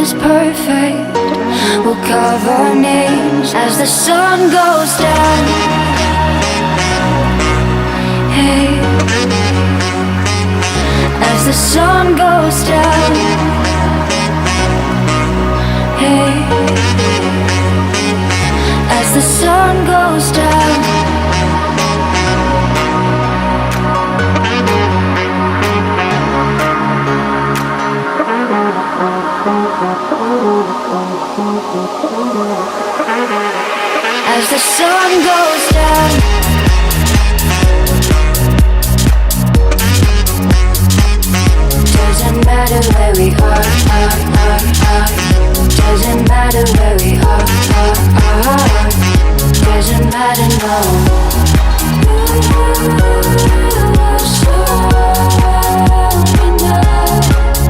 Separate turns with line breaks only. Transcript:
is perfect. We'll carve our names as the sun goes down. Hey, as the sun goes down. Hey, as the sun goes down. As the sun goes down. Doesn't matter where we are. Doesn't matter where we are. Doesn't matter, no.